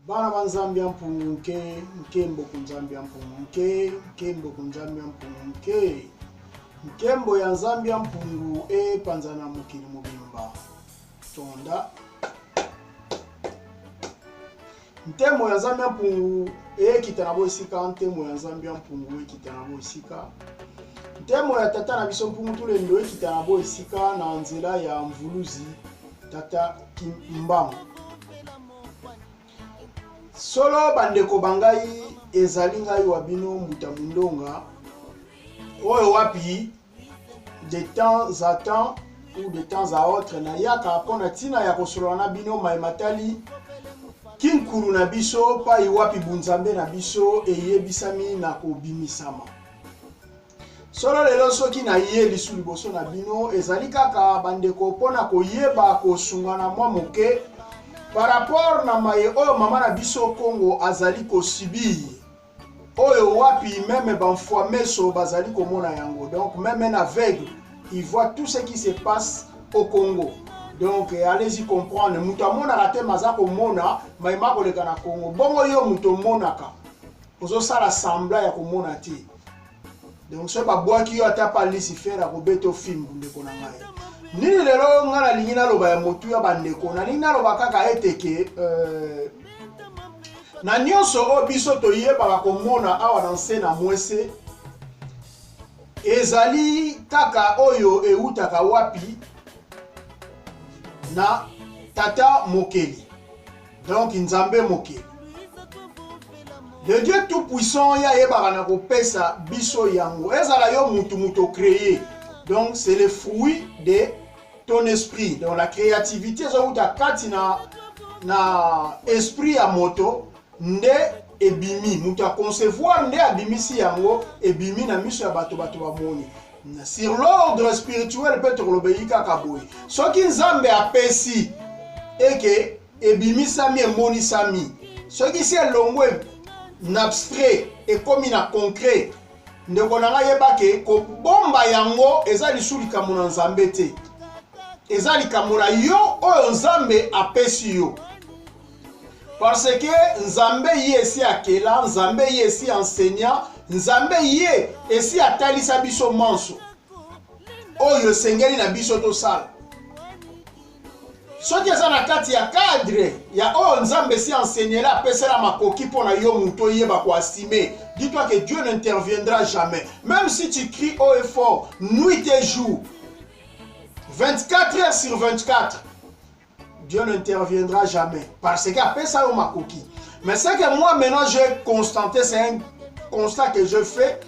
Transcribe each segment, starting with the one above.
Bana banzambia mpungu nkembo kunzambia mpungu nkembo kunzambia mpungu nkembo ya nzambia mpungu panzana mukili mubimba tonda ntemo ya nzambia mpungu kitana boisika ntemo ya nzambia mpungu kitana boisika ntemo ya tata na biso mpungu tulendo kitana boisika na nzela ya mvuluzi tata Kimbangu. Solo bandeko bangai ezali ngai wabino mbuta mundonga oyo wapi de temps à temps ou de temps à autre na yaka pona tina ya kosolola na bino maimatali kinkuru na biso pa iwapi bunzambe na biso eyebisami na kobimisama. Solo lelo soki na ye lisu liboso na bino ezali kaka bandeko pona koyeba kosungana mwa moke par rapport na maye oyo mama na biso Congo azali kosibir oyo wapi même banfwa meso bazali komona yango. Donc même un aveugle il voit tout ce qui se passe au Congo. Donc allez-y comprendre muto amona rate maza komona maima koleka na Congo bongo yo muto monaka ozo sala sembla ya komona te. Donc ce babwaki yo ata pa Lucifer akobeto film ndeko na ngai nini lelo ngana lingina loba ya motu ya bandeko na lingina loba kaka eteke na nyonso o biso toyeba bakomona awa na nse na mwese ezali kaka oyo eutaka wapi na tata mokeli, donc nzambe mokeli. Le Dieu tout puissant ya yeba na kopesa biso yango ezala yo mutu créé. Donc c'est le fruit de ton esprit. Donc la créativité zokuta kati na esprit ya moto nde ebimi mutu a concevoir nde abimisi yango ebimi na miso ya bato bamoni. Sur l'ordre spirituel peut lobeika kaboy. Soki nzambe apesi eke ebimi sami emoni sami. Soki c'est longwe n'abstrait et comme na concret ndeko na yeba ke ko bomba yango ezali sulika mona nzambe te. Ezali kamona yo oyo nzambe apesi yo. Parce que nzambe yesi akela, nzambe yesi enseignant, nzambe ye esi atalisa biso manso. Oyo sengeli na biso to sala. Soki eza na kati ya cadre ya oyo nzambe si enseignela apesela makoki pona yo muto yeba ko estimer. Dis-toi que Dieu n'interviendra jamais. Même si tu cries haut et fort, nuit et jour, 24 heures sur 24, Dieu n'interviendra jamais. Parce qu'après ça, on m'a coquille. Mais c'est que moi, maintenant, j'ai constaté, c'est un constat que je fais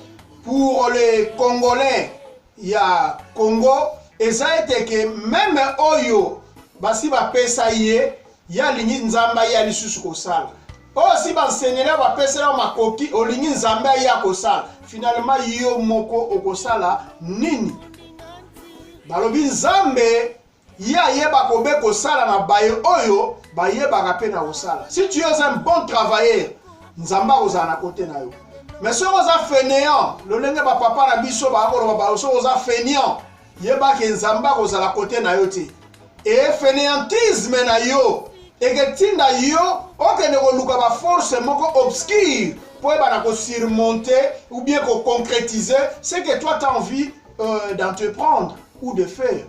pour les Congolais. Il y a Congo, et ça a été que même Oyo, basi ba pesa yé, il y a l'ini nzamba ya lisusu kosala. Oh si bansenyela ba pesela makoki olingi nzambe ya kosala. Finalement yo moko okosala nini? Balobi nzambe ya yeba kobe kosala na baye oyo bayeba ka pe na kosala. Si tu es un bon travailleur, nzamba ozala na côté na yo. Mais si oza fainéant, lolenge ba papa na biso ba akolo ba so oza fainéant, yeba ke nzamba ozala côté na yo te. Et fainéantisme na yo et que tinda yo okende koluka ba force moko obscure pour surmonter ou bien concrétiser ce que toi tu as envie d'entreprendre ou de faire.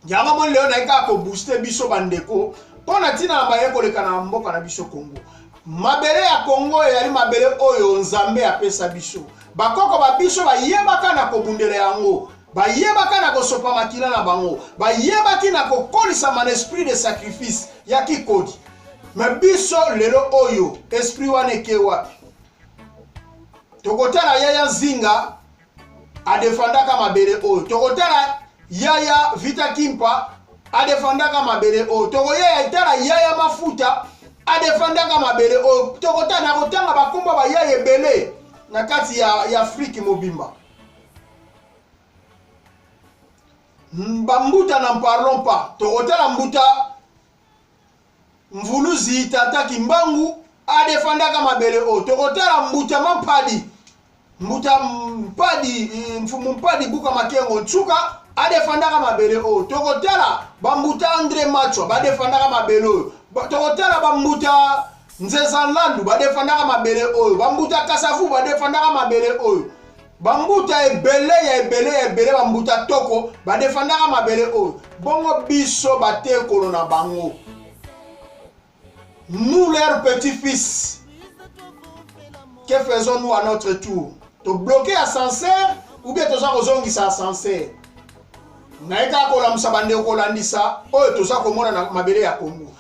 Yama mon leon eka ko booster biso bandeko pona tina na baye koleka na mboka na biso Congo. Mabele ya Congo yali mabele oyo nzambe apesa biso. Bakoko ba biso ba yebaka na kobundela yango. Bayebaka na kosopa makila na bango. Bayebaki na kokolisa man esprit de sacrifice ya kikodi. Mais biso lelo oyo esprit wane ke wapi? Tokotala yaya zinga adefandaka mabele oyo. Tokotala yaya Vita Kimpa adefandaka mabele oyo. Tokoyaya itala yaya mafuta adefandaka mabele oyo. Tokotala na kotanga bakumba ba yaya ebele na kati ya Afrique mobimba. Mbambuta n'en parlons pas. Tokotala mbuta mvuluzi tata Kimbangu adefandaka mabele o. Tokotala mbuta mampadi. Mbuta mpadi mfumu mpadi buka makengo tsuka adefandaka mabele o. Tokotala bambuta André Macho badefandaka mabele o. Tokotala bambuta Nzeza Nlandu badefendaka mabele oyo, bambuta Kasavu badefendaka mabele oyo. Bambuta ebele bambuta toko badefendaka mabele oyo. Bongo biso bate kolona bango. Nous leurs petits-fils, que faisons-nous à notre tour? To bloquer ascenseur ou bien toza kozongisa ascenseur? Naika kolamisa bande kolandisa oyo toza komona na mabele ya Congo.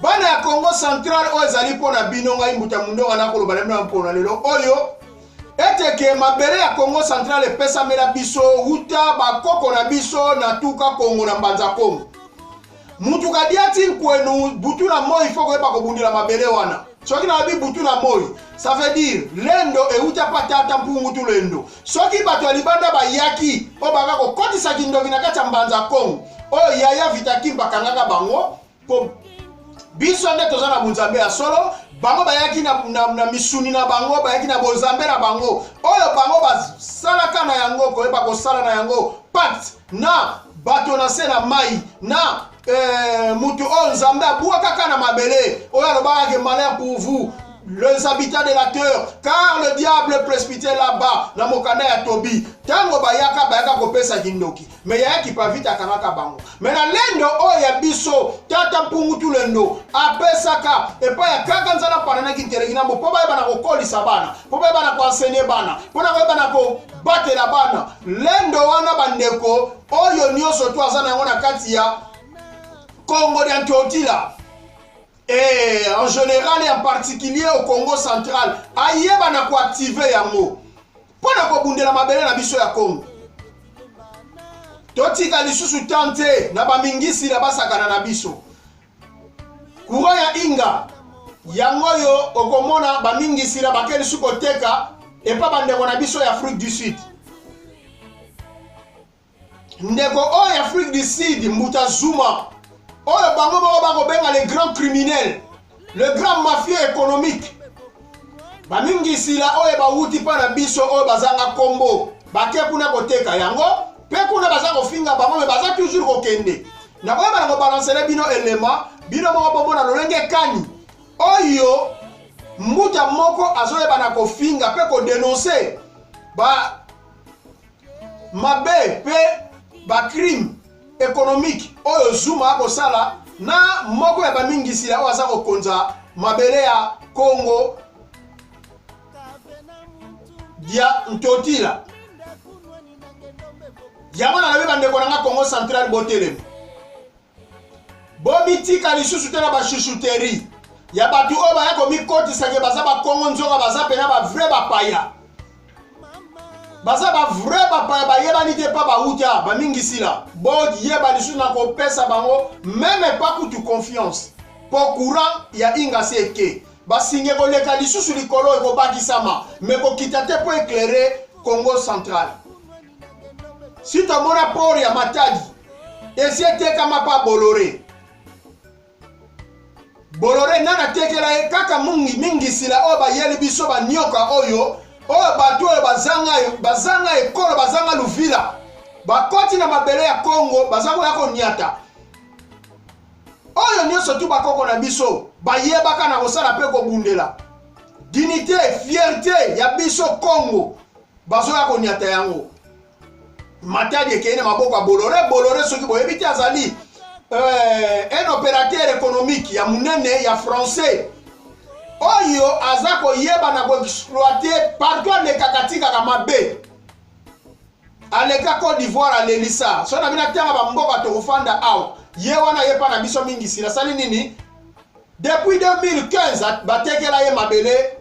Bana ya Congo central oyo ezali pona bino ngai mbuta mundonga na koloba na mpona lelo oyo eteke mabele ya Congo central epesa mela biso uta bakoko na biso na tuka Congo na mbanza Congo. Mutu kadiati kwenu butu na moi faut ko bakobundila mabele wana. Soki na bi butu na moi, ça veut dire lendo e uta patata mpungu tu lendo. Soki bato alibanda bayaki o baka ko kotisa kindoki na kati mbanza Congo. O yaya vitaki bakangaka bango po biso nde tozana bunzambe ya solo bango bayaki na misuni na bango bayaki na bozambe na bango. Oyo bango basalaka na yango ko eba ko sala na yango pacte na bato na se na mai na mutu on nzambe abuwa kaka na mabele oyo alobaka ke malheur pour vous les habitants de la terre car le diable précipité là-bas na mokanda ya Tobi tango bayaka kopesa kindoki mais yaki pa vite akangaka bango mais na lendo oyo ya biso tata mpungu tu lendo apesaka epa ya kaka nzala panana kintereki nambo po bayeba na kokolisa bana po bayeba na koenseigner bana po na koyeba na kobatela bana lendo wana bandeko oyo nyonso to aza na yango na kati ya Congo d'Antioquia et en général et en particulier au Congo central ayeba na ko activer yango pona ko bundela mabele na biso ya Congo totika lisusu tante na bamingisi na basakana na biso courant ya inga yango yo okomona bamingisi na bakeli suko teka et pas bandeko na biso ya Afrique du Sud ndeko o ya Afrique du Sud mbuta Zuma oyo bango bako benga les grands criminels, le grand mafieux économique. Bamingi sila oyo bawuti pa na biso oyo bazanga kombo. Bake kuna koteka yango, pe kuna bazanga kofinga bango me baza toujours kokende. Na koyeba na ko balancer bino élément, bino moko bomona lolenge kani. Oyo mbuta moko azoyeba na kofinga pe ko dénoncer ba mabe pe ba crime économique oyo Zuma akosala na moko ya bamingi sila oyo aza kokonza mabele ya Congo dia ntotila yango na labe bandeko nanga Congo central botelem bobitika lisusu te na bashushuteri ya batu oyo baya komikotisa ke baza ba Congo nzonga baza pena ba vrai bapaya baza ba vrai bapaya bayebani te pa bauta bamingisila bo yeba lisusu na kopesa bango même pas kutu confiance po courant ya inga seke basinge koleka lisusu likolo ekobakisama mais kokita te po éclairer Congo central si tomona port ya Matadi esi etekama pa Bolloré nana tekela kaka mingisila oyo bayeli biso banyoka oyo batu oyo bazanga ekolo bazanga luvila bakoti na mabele ya Congo bazango yako nyata oyo nyonso tu bakoko na biso bayebaka na kosala pe kobundela dignité fierté ya biso Congo bazo yako nyata yango Matadi ekene maboko ya Bolloré soki boyebi te azali un opérateur économique ya munene ya français oyo aza koyeba na koexploiter partout alekaka tikaka mabe aleka Côte d'Ivoire alelisa so na bina tanga bamboka tokofanda awa ye wana ye pa na biso mingi sila sali nini depuis 2015 batekela ye mabele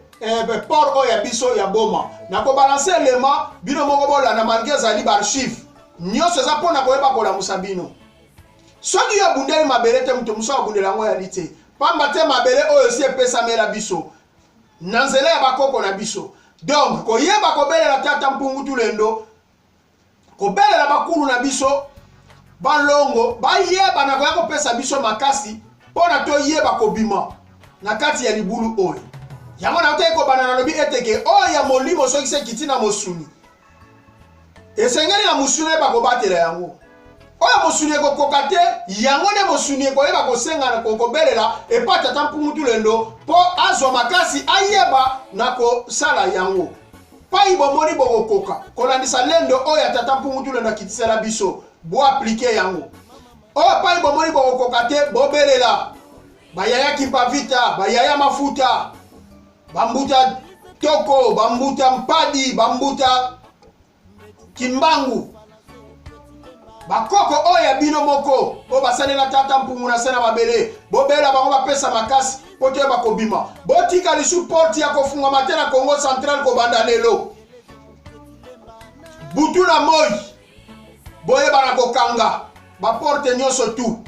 port oyo ya biso ya boma na kobalancer lema bino moko bolanda malgré ezali baarchive nyonso eza mpona koyeba kolamusa bino soki yo bundeli mabele te mutu mosu abundela yango yali te pamba te mabele oyo si epesamela biso na nzela ya bakoko na biso donc koyeba kobelela tata mpungu tu lendo kobelela bakulu na biso balongo bayeba na koya kopesa biso makasi mpona toyeba kobima na kati ya libulu oyo yango na te ekobana na lobi eteke oyo ya molimo soki se kiti na mosuni esengeli na mosuni eba kobatela yango oyo mosuni ekokoka te yango nde mosuni ekoyeba kosenga na kokobelela epa tata mpungu tu lendo po azwa makasi ayeba na kosala yango pai bomoni bokokoka kolandisa lendo oyo tata mpungutu na kitisela biso bo appliquer yango oyo pai bomoni bokokoka te bobelela bayaya kimpavita bayaya mafuta bambuta toko bambuta mpadi bambuta kimbangu bakoko oyo bino moko po basalela tata mpungu na sena mabele bobela bango bapesa makasi po te bakobima botika lisu porte ya kofungama te na Congo Central kobanda lelo butu na moi boyeba na kokanga baporte nyonso tu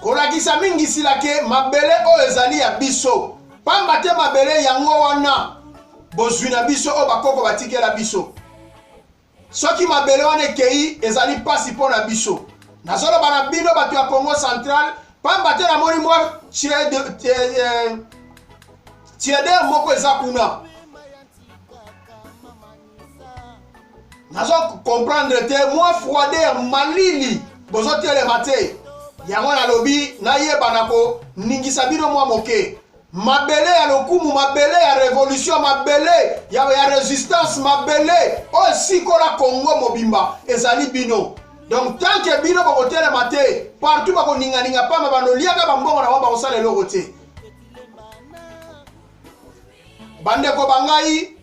kolakisa mingi silake mabele oyo ezali ya biso pamba te mabele yango wana bozwi na biso oyo bakoko batikela biso soki mabele wana ekei ezali pasi mpo na biso nazoloba na bino bato ya Congo Central pamba te namoni mwa tieder moko eza kuna nazo comprendre te mwa froideur malili bozotelema te yango nalobi nayeba na koningisa bino mwa moke mabele ya lokumu mabele ya révolution mabele ya résistance mabele oyo sikola Congo mobimba ezali bino donc tant que bino bokotelema te partout bakoninganinga pamba banoliaka bambongo na bango bakosala eloko te bandeko bangai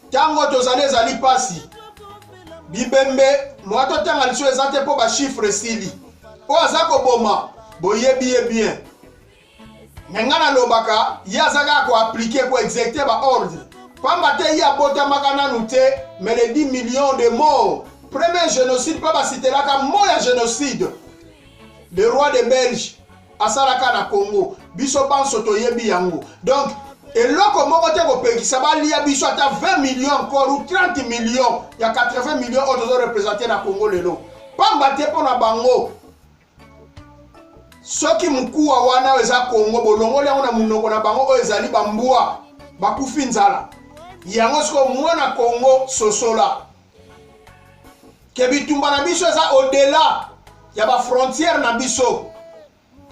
ntango tozali ezali pasi bibembe mwa totanga liso eza te mpo bachiffre esili oyo aza koboma boyebi ye bien me nga nalobaka ye aza kaka koaplike koexécute baordre pamba te ye abotamaka nanu te mais les 10 millions de morts premier génocide mpo basitelaka mo ya génocide le roi de Belge asalaka na Congo biso banso toyebi yango donc eloko moko te kopekisa balia biso ata 20 millions encore ou 30 millions ya 80 millions oyo tozorepresente na Congo lelo pamba te mpo na bango soki mukuwa wana eza Congo bolongoli yango na munoko na bango oyo ezali bambwa bakufi nzala yango siko mwana Congo sosola ke bitumba na biso eza au-delà ya bafrontière na biso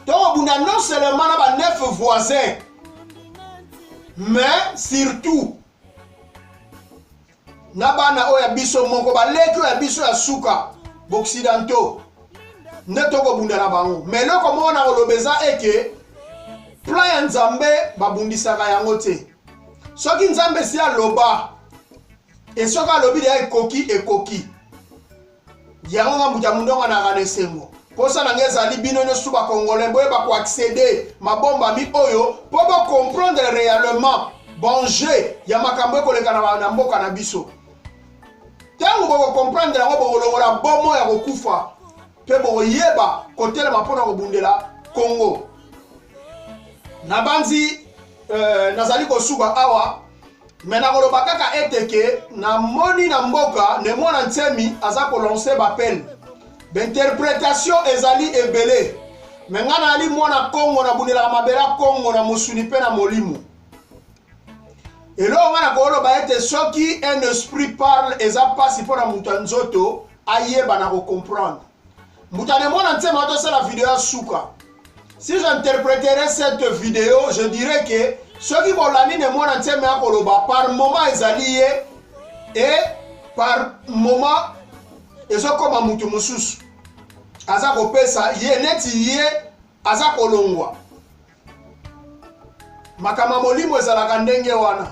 tokobunda non seulement na ba 9 voisins mais surtout na bana oyo ya biso moko baleki oyo ya biso ya suka boccidentaux nde tokobunda na bango mais eloko moko na koloba eza eke plan ya nzambe babundisaka yango te soki nzambe si aloba esoki alobi deya ekoki yango nga mutu ya mundongo anaka na esengo mposa na nga ezali bino nyonso bakongolais boyeba koaccede mabombami oyo mpo bocomprendre réellement danger ya makambo ekoleka na mboka na biso ntango bokocomprendre yango bokolongola bomo ya kokufa mpe bokoyeba kotelema mpona kobundela Congo na banzi nazali kosuka awa me nakoloba kaka eteke namoni na mboka ne mwana ntemi aza kolonse bapele bainterprétation ezali ebele me nga nali mwana Congo nabundelaka mabela Congo na mosuni mpe na molimo eloko nga nakoloba ete soki un esprit parle eza pasi mpo na moto ya nzoto ayeba na kocomprendre moto ane mwana ntemi atosala video ya suka si j'interpréterais cette vidéo je dirais que soki bolandi ne mwana ntemi akoloba par moment ezali ye et par moment ezokoma mutu mosusu aza kopesa ye neti ye aza kolongwa makama molimo ezalaka ndenge wana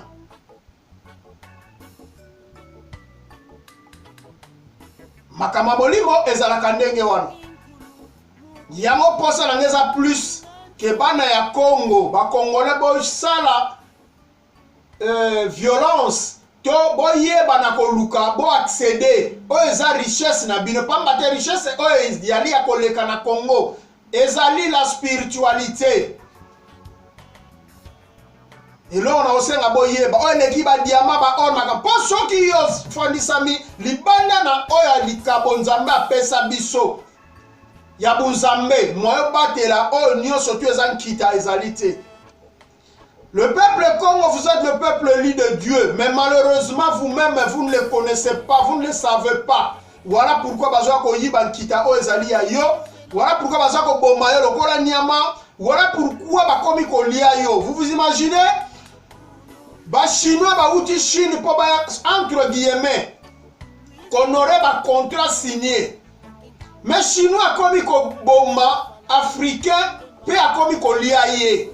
makama molimo ezalaka ndenge wana yango posa na ngeza plus ke bana ya Congo bakongole bosala violence to boyeba na koluka bo accéder oyo eza richesse na bino pamba te richesse oyo yali ya koleka na Congo ezali la spiritualité eloko na osenga boyeba oyo eleki badiama baor makambo mpo soki yo fondisami libanda na oyo likabo nzambe apesa biso ya bunzambe moyo batela oyo nyonso tu eza nkita ezali te. Le peuple Congo, vous êtes le peuple élu de Dieu, mais malheureusement vous-même vous ne le connaissez pas, vous ne le savez pas. Voilà pourquoi bazo ko yiba nkita o ezali ya yo. Voilà pourquoi bazo ko boma yo lokola nyama Voilà pourquoi bakomi kolia yo. Vous vous imaginez? Ba chinois ba outi Chine pour ba entre guillemets qu'on aurait ba contrat signé. Mais chinois komi ko bomba africain pe akomi kolia ye.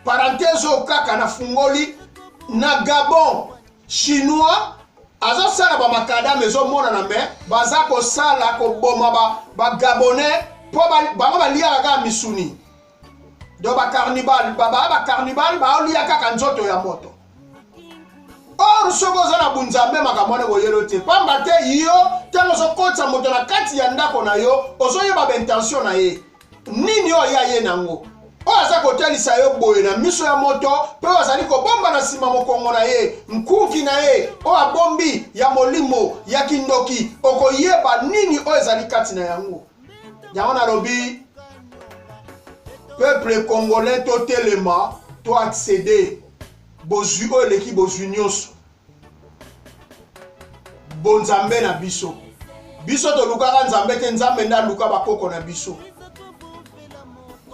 Parenthèse au kaka na fungoli na Gabon chinois azo sala ba makada mezo mona na me baza ko sala ko boma ba gabonais po ba lia kaka misuni do ba carnival ba carnival ba lia kaka nzoto ya moto or soko zana bunzambe makamone ko yelo te pamba te yo tango so kotsa moto na kati ya ndako na yo ozo yeba ba intention na ye nini o ya ye nango o aza kotelisa yo boye na miso ya moto pe azali kobomba na sima mokongo na ye nkuki na ye o abombi ya molimo ya kindoki okoyeba nini o ezali kati na yango yango nalobi peuple congolais to telema to accéder bozwi o eleki bozwi nyonso bonzambe na biso biso tolukaka nzambe te nzambe nde aluka bakoko na biso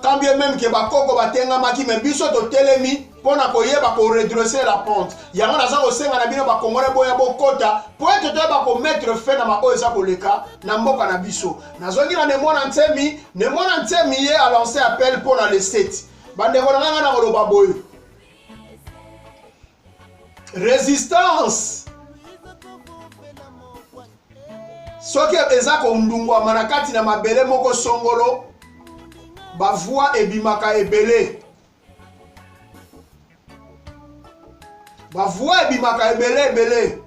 quand bien même que bakoko batengamaki mais biso totelemi mpona koyeba koredresser la pente yango naza kosenga na bino bakongole boya bokota po ete toyeba komettre fin na maoyo eza koleka na mboka na biso nazongi na nemona ntemi ye alance appel mpona le 7 bandeko na nganga na koloba boyo résistance soki eza kondungwama na kati na mabele moko songolo bavoi ebimaka ebele bavoi ebimaka ebele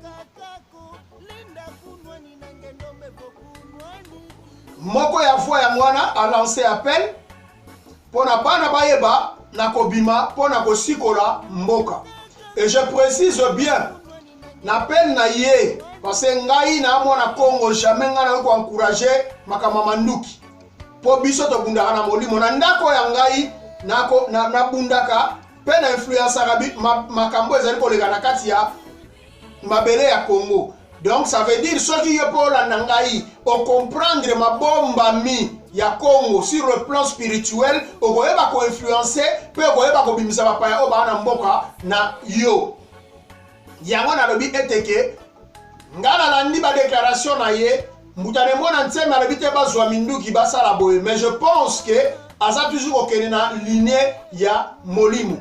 moko ya voi yango wana alance appel mpona bana bayeba na kobima mpona kosikola mboka et je précise bien n'appel na ye parce que ngai na mwana Congo jamais ngai na ko encourager makama manduki po biso to bundaka na molimo na ndako ya ngai na bundaka pe na influence makambo ezali koleka na kati ya mabele ya Congo donc ça veut dire soki yo po la ngai o comprendre mabombami ya Congo sur le plan spirituel okoyeba ko influencer pe okoyeba ko bimisa bapaya o bana mboka na yo yango na lobi eteke ngana landi ba déclaration na ye mbutane mona nteme alobi te bazwa minduki basala boye mais je pense que aza toujours okende na lignée ya molimo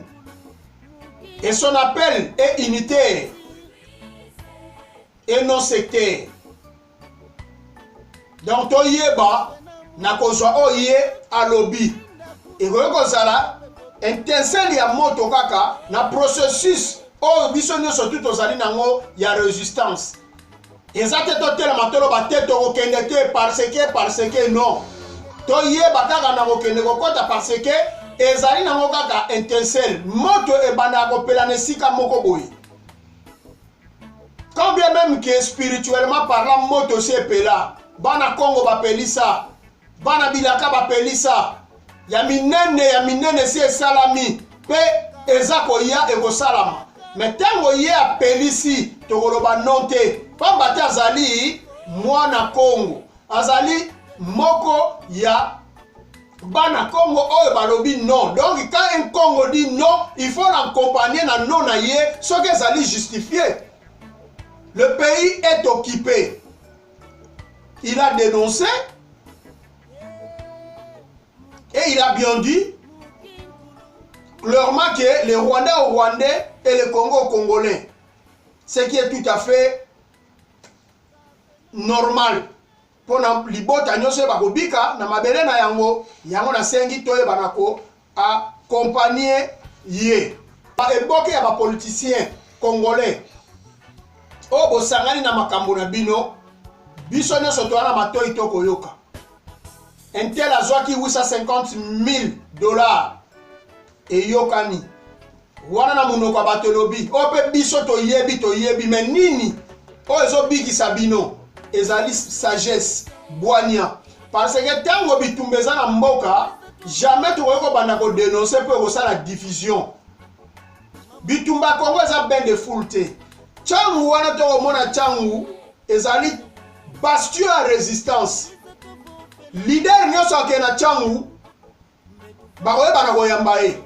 et son appel est unitaire et non sectaire donc toyeba na kozwa oye alobi ekoki kozala étincelle ya moto kaka na processus oyo biso nyonso tu tozali nango ya résistance eza te totelema toloba te tokokende te parce que non toyeba kaka na kokende kokota parce que ezali nango kaka étincelle moto ebandaka kopelana esika moko boye quand bien même que spirituellement parlant moto si epela bana Congo bapelisa bana bilaka bapelisa ya minene si esalami pe eza koya ekosalama mais tango ye apelisi tokoloba non te pamba te azali mwana Congo azali moko ya bana Congo oyo balobi non donc quand un Congo dit non il faut l'accompagner na non na ye soki ezali justifié le pays est occupé il a dénoncé et il a bien dit clairement que les Rwandais aux Rwandais et les Congo aux Congolais, ce qui est tout à fait normal. Pour libota nyonso bakobika na mabele na yango na sengi toye banako accompagner ye. Ba eboke ya ba politiciens congolais. O bosangani na makambo na bino biso nyonso to na matoi to koyoka. Un tel azwaki $850,000 et yokani wana na munoko bato lobi ope biso toyebi mais nini o ezobikisa bino ezali sagesse bwania parce que tango bitumbeza na mboka jamais tokoki kobanda kodénoncer mpe kosala diffusion bitumba Congo eza ben de foule te ntango wana tokomona ntango ezali bastion ya résistance leader nyonso akende na ntango bakoyeba na koyamba ye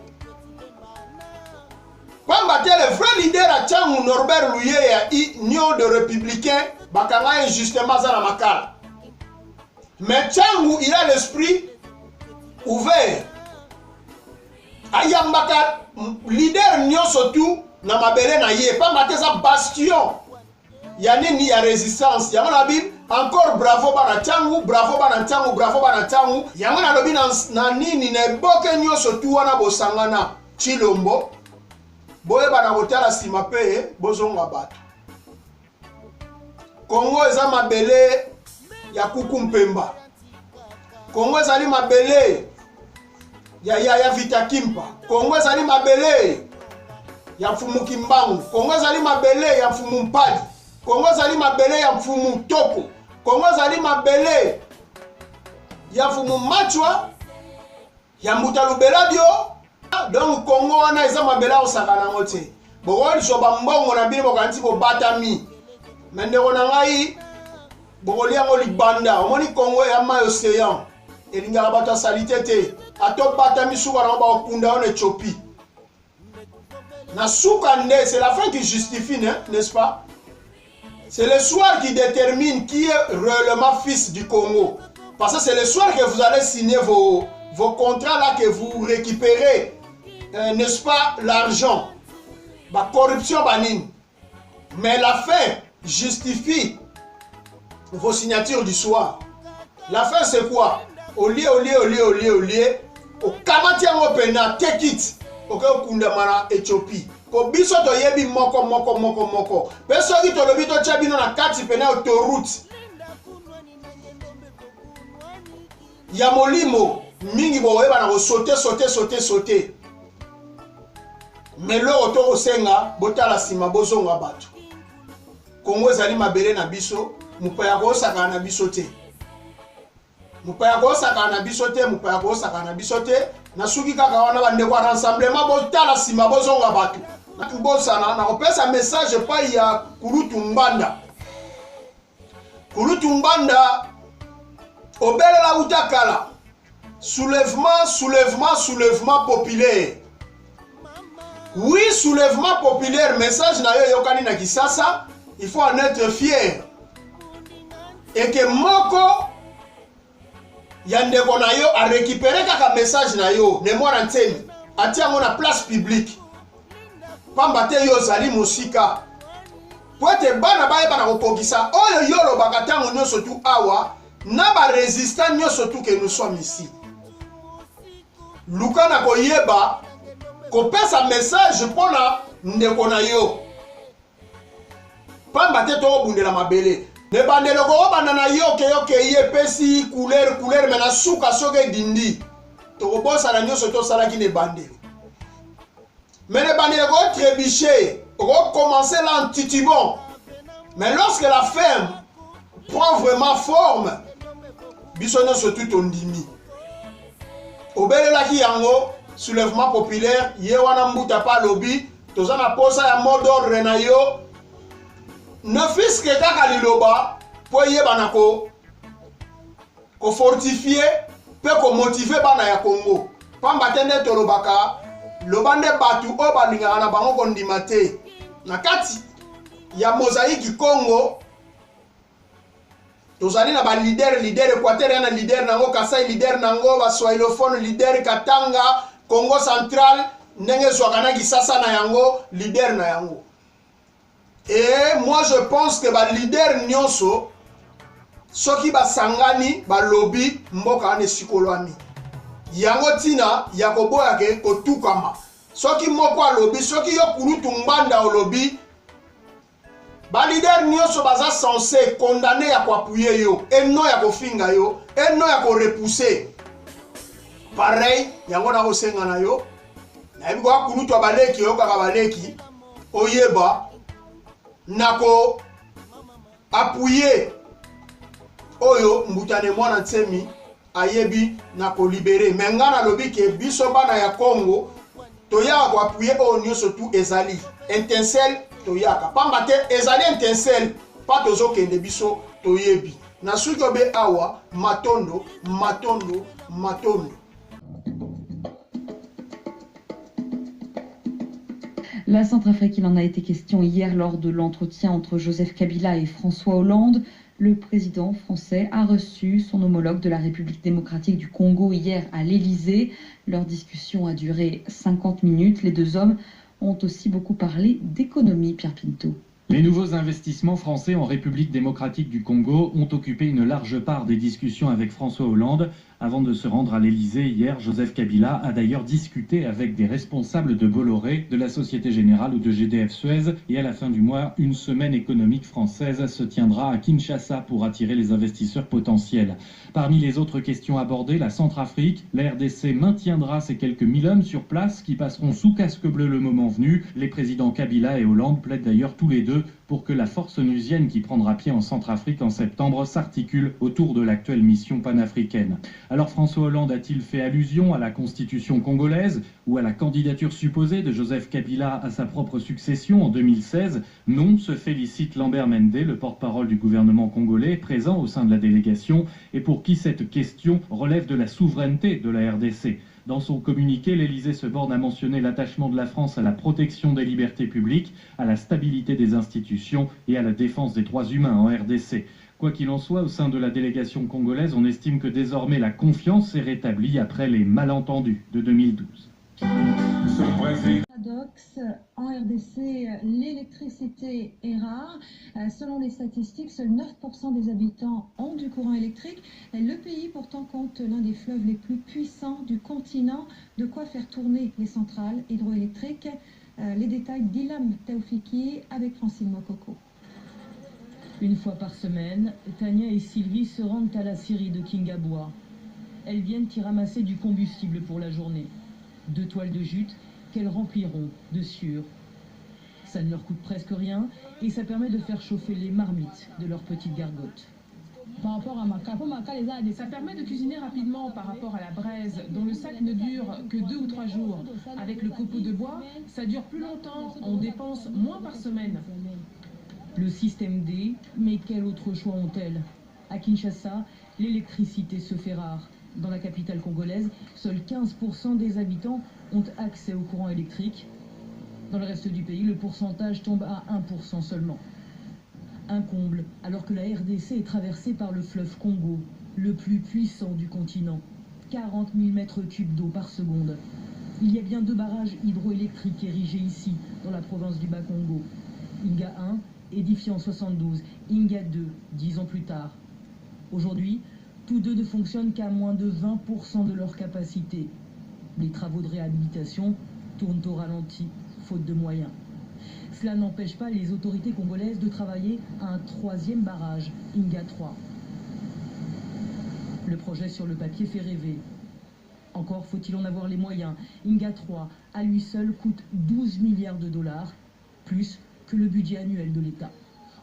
pamba te le vrai leader a Tchangu Norbert Luye ya Union de Républicains bakanga injustement za na makala. Mais Tchangu il a l'esprit ouvert. Ayambaka leader nyonso tout na mabele na ye pamba te za bastion ya nini ya résistance yango na Bible. Encore bravo bana Tchangu, bravo bana Tchangu, bravo bana Tchangu. Yango na lobi na nini na boke nyonso tout wana bosangana Chilombo. Boye bana kotala sima pe bozonga bato. Congo eza mabele ya Kuku Mpemba. Congo ezali mabele ya Vita Kimpa. Congo ezali mabele ya Mfumu Kimbangu. Congo ezali mabele ya Mfumu Mpadi. Congo ezali mabele ya Mfumu Toko. Congo ezali mabele ya Mfumu Machwa ya Mbuta Lubelabio. Donc Congo wana eza mabele osaka nango te. Bokoli so bambongo na bino bokanti bo batami. Mende kona ngai bokoli yango libanda. Omoni Congo ya mayi océan. Elinga bato salite te. Ato batami suka na ba okunda on Éthiopie. Na suka nde c'est la fin qui justifie, n'est-ce pas? C'est le soir qui détermine qui est réellement fils du Congo. Parce que c'est le soir que vous allez signer vos contrats là, que vous récupérez, n'est-ce pas, l'argent. La corruption banine. Mais la fin justifie vos signatures du soir. La fin c'est quoi? Au lieu, au kamatian opena, take it. Ok, okundamana Éthiopie. Ko biso to yebi moko. Peso ki to lobi to chabino na kati pena autoroute. Ya molimo mingi bo yeba na ko sauter. Mais le auto osenga botala sima bozonga bato. Kongo ezali mabele na biso, mupaya ko saka na biso te. Mupaya ko saka na biso te. Na suki kaka wana bande kwa rassemblement botala sima bozonga bato. Na kubosana na kopesa message pa ya Kulutu Mbanda. Kulutu Mbanda obelela utakala. Soulèvement populaire. Oui, soulèvement populaire, message na yo yokani na Kisasa, il faut en être fier. Et que moko yandeko na yo a récupéré kaka message na yo, ne mwana nteni, atia ngo na place publique. Pamba te yo zali musika. Poete bana baye bana kokokisa, oyo yolo bakatango nyonso tu awa, na ba résistant nyonso tu que nous sommes ici. Luka na koyeba, kopesa message pona ndeko na yo. Pamba te to bundela mabele. Ne bandelo ko banda na yo ke ye pesi couleur mena suka soke dindi. To kobosa na nyonso to sala ki ne bandelo. Mais ne bandelo ko trébucher, ko commencer l'antitibon. Mais lorsque la ferme prend vraiment forme, bisono surtout ondimi. Obelela ki yango soulèvement populaire, ye wana mbuta pa lobi, toza na posa ya mot d'ordre na yo. Ne fils que kaka liloba, po ye banako ko fortifier, pe ko motiver bana ya Congo. Pamba tende tolobaka, lobande batu o balinga na bango kondima te. Na kati ya mosaïque Congo, tozali na ba leader Équateur na leader nango Kasai leader nango ba Swahilophone leader Katanga Congo central ndenge zwakana Kisasa na yango leader na yango. Et moi je pense que ba leader nyonso soki ba sangani ba lobby mboka ane sikolwami. Yango tina ya koboya ke kotukama. Soki moko alobi soki yo Kulutu Mbanda olobi ba leader nyonso baza censé condamner ya ko appuyer yo et non ya ko finga yo et non ya ko repousser. Pareil yango na ko senga na yo na bigo Kulutu abaleki yo kaka baleki oyeba nako appuyer oyo mbutane mwana nsemi ayebi nako libérer mengana lobi ke biso bana ya Congo toya ko appuyer o nyonso tout ezali étincelle toyaka pamba te ezali étincelle pa tozokende biso toyebi na suki obe awa matondo La Centrafrique, il en a été question hier lors de l'entretien entre Joseph Kabila et François Hollande. Le président français a reçu son homologue de la République démocratique du Congo hier à l'Élysée. Leur discussion a duré 50 minutes. Les deux hommes ont aussi beaucoup parlé d'économie, Pierre Pinto. Les nouveaux investissements français en République démocratique du Congo ont occupé une large part des discussions avec François Hollande. Avant de se rendre à l'Élysée hier, Joseph Kabila a d'ailleurs discuté avec des responsables de Bolloré, de la Société Générale ou de GDF Suez. Et à la fin du mois, une semaine économique française se tiendra à Kinshasa pour attirer les investisseurs potentiels. Parmi les autres questions abordées, la Centrafrique, la RDC maintiendra ses quelques 1000 hommes sur place qui passeront sous casque bleu le moment venu. Les présidents Kabila et Hollande plaident d'ailleurs tous les deux pour que la force onusienne qui prendra pied en Centrafrique en septembre s'articule autour de l'actuelle mission panafricaine. Alors François Hollande a-t-il fait allusion à la constitution congolaise ou à la candidature supposée de Joseph Kabila à sa propre succession en 2016? Non, se félicite Lambert Mende, le porte-parole du gouvernement congolais, présent au sein de la délégation, et pour qui cette question relève de la souveraineté de la RDC. Dans son communiqué, l'Élysée se borne à mentionner l'attachement de la France à la protection des libertés publiques, à la stabilité des institutions et à la défense des droits humains en RDC. Quoi qu'il en soit, au sein de la délégation congolaise, on estime que désormais la confiance est rétablie après les malentendus de 2012. Paradoxe, en RDC, l'électricité est rare. Selon les statistiques, seuls 9% des habitants ont du courant électrique. Le pays pourtant compte l'un des fleuves les plus puissants du continent. De quoi faire tourner les centrales hydroélectriques. Les détails d'Ilam Taoufiki avec Francine Mokoko. Une fois par semaine, Tania et Sylvie se rendent à la scierie de Kingabois. Elles viennent y ramasser du combustible pour la journée. 2 toiles de jute qu'elles rempliront de sueur. Ça ne leur coûte presque rien et ça permet de faire chauffer les marmites de leur petite gargote. Par rapport à ça permet de cuisiner rapidement par rapport à la braise, dont le sac ne dure que 2 ou 3 jours. Avec le copeau de bois, ça dure plus longtemps, on dépense moins par semaine. Le système D, mais quel autre choix ont-elles? À Kinshasa, l'électricité se fait rare. Dans la capitale congolaise, seuls 15% des habitants ont accès au courant électrique. Dans le reste du pays, le pourcentage tombe à 1% seulement. Un comble, alors que la RDC est traversée par le fleuve Congo, le plus puissant du continent. 40 000 mètres cubes d'eau par seconde. Il y a bien 2 barrages hydroélectriques érigés ici, dans la province du Bas-Congo. Inga 1, édifié en 72, Inga 2, 10 ans plus tard. Aujourd'hui, tous deux ne fonctionnent qu'à moins de 20% de leur capacité. Les travaux de réhabilitation tournent au ralenti, faute de moyens. Cela n'empêche pas les autorités congolaises de travailler à un 3e barrage, Inga 3. Le projet sur le papier fait rêver. Encore faut-il en avoir les moyens. Inga 3, à lui seul, coûte 12 milliards de dollars, plus que le budget annuel de l'État.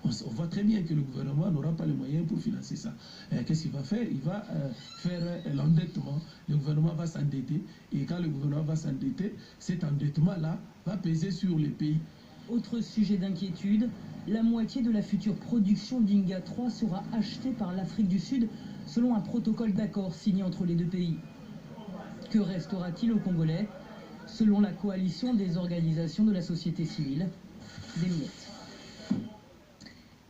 On voit très bien que le gouvernement n'aura pas les moyens pour financer ça. Qu'est-ce qu'il va faire? Il va faire l'endettement. Le gouvernement va s'endetter. Et quand le gouvernement va s'endetter, cet endettement-là va peser sur les pays. Autre sujet d'inquiétude, la moitié de la future production d'Inga 3 sera achetée par l'Afrique du Sud selon un protocole d'accord signé entre les deux pays. Que restera-t-il aux Congolais? Selon la coalition des organisations de la société civile, des miettes.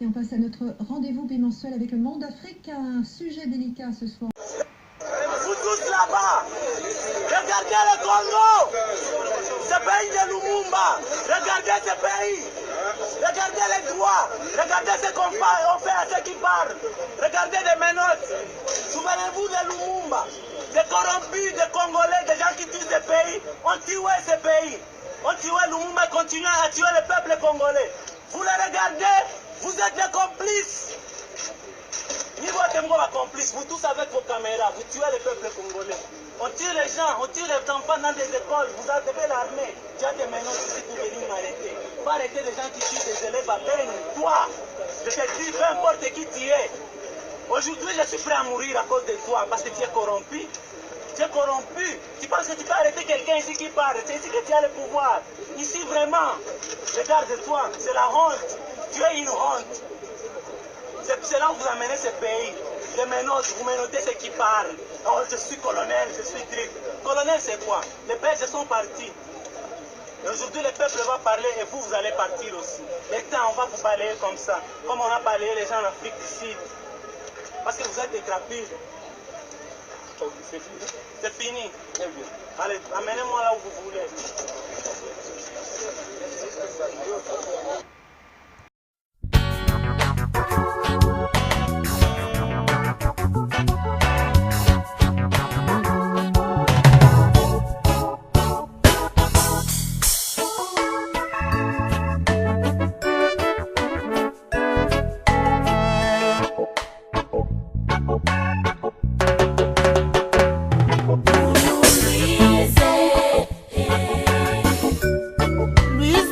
Et on passe à notre rendez-vous bimensuel avec le Monde Afrique, un sujet délicat ce soir. Vous tous là-bas, regardez le Congo, ce pays de Lumumba, regardez ce pays, regardez les droits, regardez ce qu'on fait à ceux qui parlent, regardez les menottes. Souvenez-vous de Lumumba, des corrompus, des Congolais, des gens qui tuent ce pays, ont tué ce pays. On tué Lumumba, continue à tuer le peuple congolais. Vous le regardez, vous êtes des complices. Niveau de moi, complices, vous tous avec vos caméras, vous tuez le peuple congolais. On tue les gens, on tue les enfants dans des écoles, vous avez l'armée. Tu as des menaces ici pour venir m'arrêter. Pas arrêter les gens qui tuent des élèves à peine. Toi, je te dis, peu importe qui tu es. Aujourd'hui, je suis prêt à mourir à cause de toi parce que tu es corrompu. Tu es corrompu. Tu penses que tu peux arrêter quelqu'un ici qui parle. C'est ici que tu as le pouvoir. Ici, vraiment, regarde-toi, c'est la honte. Tu es une honte. C'est là où vous amenez ce pays. Les menottes, vous menottez ceux qui parlent. Oh, je suis colonel, je suis truc. Colonel, c'est quoi? Les Belges sont partis. Aujourd'hui, le peuple va parler et vous allez partir aussi. Maintenant, on va vous balayer comme ça, comme on a balayé les gens en Afrique du Sud. Parce que vous êtes des crapules. C'est fini. Allez, amenez-moi là où vous voulez. Louise,